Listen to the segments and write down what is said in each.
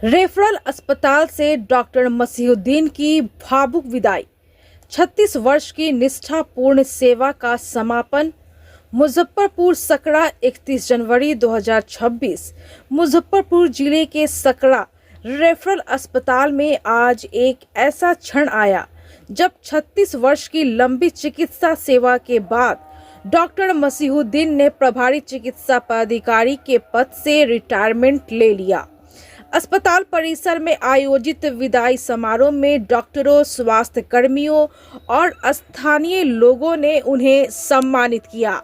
Referral अस्पताल से doctor Masihuddin की भावुक विदाई। 36 वर्ष की निष्ठापूर्ण सेवा का समापन। मुजफ्फरपुर सकरा 31 जनवरी 2026। मुजफ्फरपुर जिले के सकरा रेफरल अस्पताल में आज एक ऐसा क्षण आया जब 36 वर्ष की लंबी चिकित्सा सेवा के बाद डॉक्टर मसीहुद्दीन ने प्रभारी चिकित्सा पदाधिकारी के पद से रिटायरमेंट ले लिया। अस्पताल परिसर में आयोजित विदाई समारोह में डॉक्टरों, स्वास्थ्य कर्मियों और स्थानीय लोगों ने उन्हें सम्मानित किया।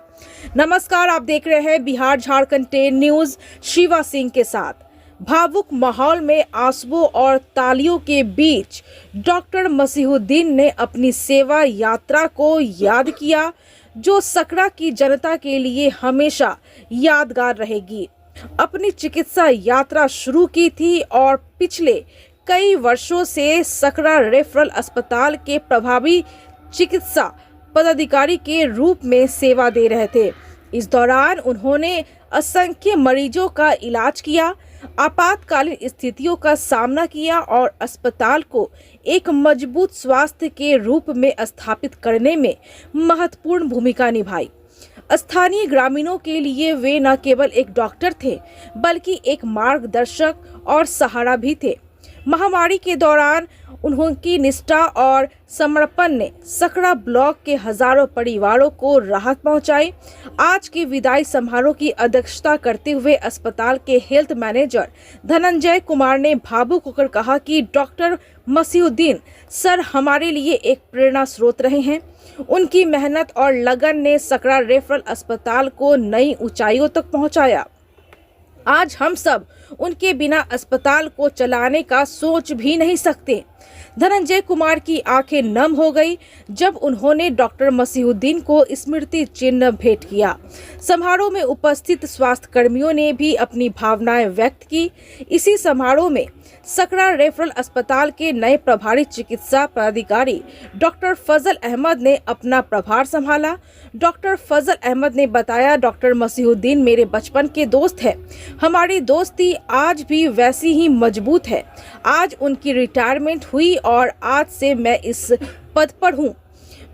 नमस्कार, आप देख रहे हैं बिहार झारखंड 10 न्यूज शिवा सिंह के साथ। भावुक माहौल में आंसुओं और तालियों के बीच डॉक्टर मसीहुद्दीन ने अपनी सेवा यात्रा को याद किया, जो सकरा की जनता के लिए हमेशा यादगार रहेगी। अपनी चिकित्सा यात्रा शुरू की थी और पिछले कई वर्षों से सकरा रेफरल अस्पताल के प्रभावी चिकित्सा पदाधिकारी के रूप में सेवा दे रहे थे। इस दौरान उन्होंने असंख्य मरीजों का इलाज किया, आपातकालीन स्थितियों का सामना किया और अस्पताल को एक मजबूत स्वास्थ्य के रूप में स्थापित करने में महत्वपूर्ण भूमिका निभाई। स्थानीय ग्रामीणों के लिए वे न केवल एक डॉक्टर थे, बल्कि एक मार्गदर्शक और सहारा भी थे। महामारी के दौरान उनकी निष्ठा और समर्पण ने सकरा ब्लॉक के हजारों परिवारों को राहत पहुंचाई। आज के विदाई समारोह की अध्यक्षता करते हुए अस्पताल के हेल्थ मैनेजर धनंजय कुमार ने भावुक होकर कहा कि डॉक्टर मसीहुद्दीन सर हमारे लिए एक प्रेरणा स्रोत रहे हैं। उनकी मेहनत और लगन ने सकरा रेफरल अस्पताल को नई ऊंचाइयों तक पहुंचाया। आज हम सब उनके बिना अस्पताल को चलाने का सोच भी नहीं सकते। धनंजय कुमार की आंखें नम हो गई जब उन्होंने डॉक्टर मसीहुद्दीन को स्मृति चिन्ह भेंट किया। समारोह में उपस्थित स्वास्थ्य कर्मियों ने भी अपनी भावनाएं व्यक्त की। इसी समारोह में सकरा रेफरल अस्पताल के नए प्रभारी चिकित्सा पदाधिकारी डॉक्टर फजल अहमद ने अपना प्रभार संभाला। डॉक्टर फजल अहमद ने बताया, डॉक्टर मसीहुद्दीन मेरे बचपन के दोस्त हैं। हमारी दोस्ती आज भी वैसी ही मजबूत है। आज उनकी रिटायरमेंट हुई और आज से मैं इस पद पर हूँ।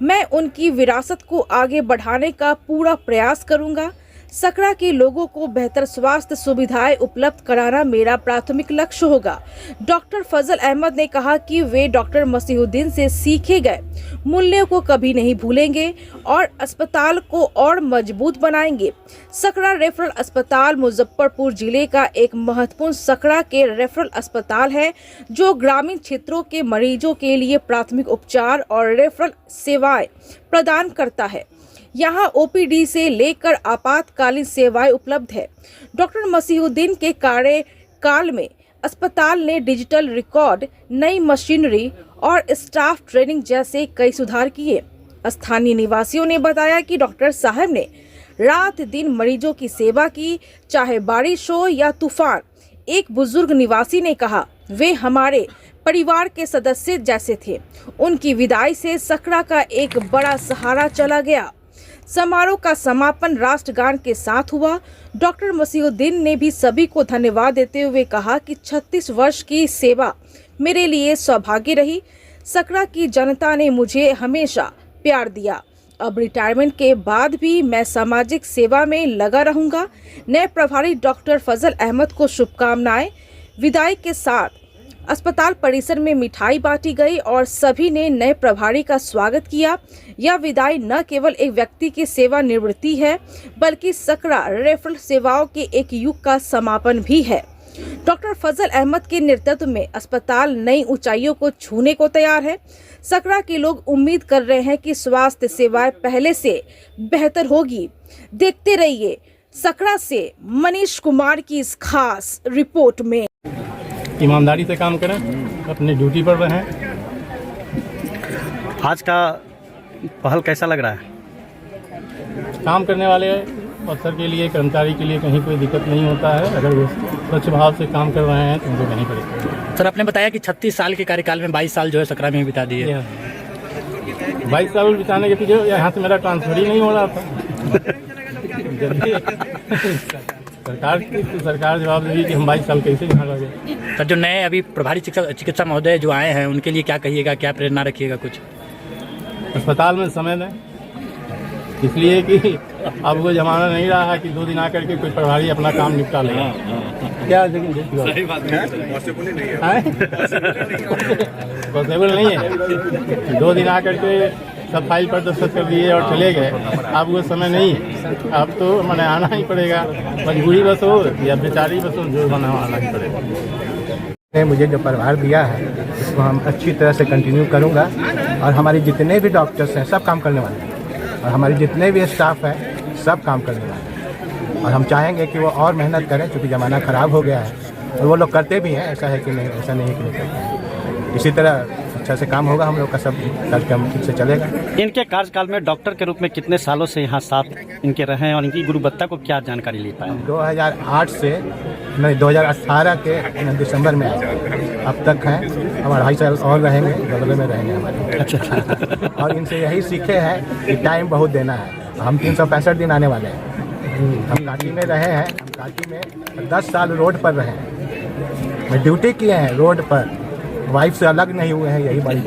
मैं उनकी विरासत को आगे बढ़ाने का पूरा प्रयास करूँगा। सकरा के लोगों को बेहतर स्वास्थ्य सुविधाएं उपलब्ध कराना मेरा प्राथमिक लक्ष्य होगा। डॉक्टर फजल अहमद ने कहा कि वे डॉक्टर मसीहुद्दीन से सीखे गए मूल्यों को कभी नहीं भूलेंगे और अस्पताल को और मजबूत बनाएंगे। सकरा रेफरल अस्पताल मुजफ्फरपुर जिले का एक महत्वपूर्ण सकरा के रेफरल अस्पताल है, जो ग्रामीण क्षेत्रों के मरीजों के लिए प्राथमिक उपचार और रेफरल सेवाएं प्रदान करता है। यहाँ ओपीडी से लेकर आपातकालीन सेवाएं उपलब्ध है। डॉक्टर मसीहुद्दीन के कार्यकाल में अस्पताल ने डिजिटल रिकॉर्ड, नई मशीनरी और स्टाफ ट्रेनिंग जैसे कई सुधार किए। स्थानीय निवासियों ने बताया कि डॉक्टर साहब ने रात दिन मरीजों की सेवा की, चाहे बारिश हो या तूफान। एक बुजुर्ग निवासी ने कहा, वे हमारे परिवार के सदस्य जैसे थे। उनकी विदाई से सकरा का एक बड़ा सहारा चला गया। समारोह का समापन राष्ट्रगान के साथ हुआ। डॉक्टर मसीहुद्दीन ने भी सभी को धन्यवाद देते हुए कहा कि 36 वर्ष की सेवा मेरे लिए सौभाग्य रही। सकरा की जनता ने मुझे हमेशा प्यार दिया। अब रिटायरमेंट के बाद भी मैं सामाजिक सेवा में लगा रहूंगा। नए प्रभारी डॉक्टर फजल अहमद को शुभकामनाएं। विदाई के साथ अस्पताल परिसर में मिठाई बांटी गई और सभी ने नए प्रभारी का स्वागत किया। यह विदाई न केवल एक व्यक्ति की सेवानिवृत्ति है, बल्कि सकरा रेफरल सेवाओं के एक युग का समापन भी है। डॉक्टर फजल अहमद के नेतृत्व में अस्पताल नई ऊंचाइयों को छूने को तैयार है। सकरा के लोग उम्मीद कर रहे हैं कि स्वास्थ्य सेवाएं पहले से बेहतर होगी। देखते रहिए सकरा से मनीष कुमार की इस खास रिपोर्ट में। ईमानदारी से काम करें, अपनी ड्यूटी पर रहें। आज का पहल कैसा लग रहा है? काम करने वाले अफसर के लिए, कर्मचारी के लिए कहीं कोई दिक्कत नहीं होता है। अगर वो स्वच्छ भाव से काम कर रहे हैं तो उनको कहीं परेशानी। सर, आपने बताया कि 36 साल के कार्यकाल में 22 साल जो है सकरा में बिता दिए। 22 साल बिताने के पीछे यहाँ से मेरा ट्रांसफर ही नहीं हो रहा था। सरकार जवाब देगी कि हम 22 साल कैसे यहाँ रह गए। सर जो नए अभी प्रभारी चिकित्सा महोदय जो आए हैं उनके लिए क्या कहिएगा, क्या प्रेरणा रखिएगा कुछ? अस्पताल में समय दें, इसलिए कि अब वो जमाना नहीं रहा है कि 2 दिन आकर के कोई प्रभारी अपना काम निपटा लेगा। क्या सही बात है, पॉसिबल नहीं है। 2 दिन आकर के सब फाइल पर दस्तखत कर दिए और चले गए। अब वो समय नहीं, अब तो मैंने आना ही पड़ेगा, मजबूरी बस हो या बेचारी बस हो, जो बना आना ही पड़ेगा। मुझे जो प्रभार दिया है उसको हम अच्छी तरह से कंटिन्यू करूंगा और हमारे जितने भी डॉक्टर्स हैं सब काम करने वाले हैं और हमारे जितने भी स्टाफ है सब काम करने वाले हैं और हम चाहेंगे कि वो और मेहनत करें, क्योंकि ज़माना ख़राब हो गया है और वो लोग करते भी हैं। ऐसा है कि नहीं, ऐसा नहीं है कि नहीं करते हैं। इसी तरह अच्छा से काम होगा, हम लोग का सब कार्यक्रम ठीक से चलेगा। इनके कार्यकाल में डॉक्टर के रूप में कितने सालों से यहाँ साथ इनके रहे हैं और इनकी गुणवत्ता को क्या जानकारी ले पाए? 2008 से नहीं 2018 के दिसंबर में आए, अब तक हैं। हम 2.5 साल और रहेंगे, बगल में रहेंगे हमारे। अच्छा। और इनसे यही सीखे हैं कि टाइम बहुत देना है। हम 365 दिन आने वाले हैं। हम काटी में रहे हैं, हम काटी में 10 साल रोड पर रहे हैं। मैं ड्यूटी किए हैं रोड पर, वाइफ से अलग नहीं हुए हैं, यही बड़ी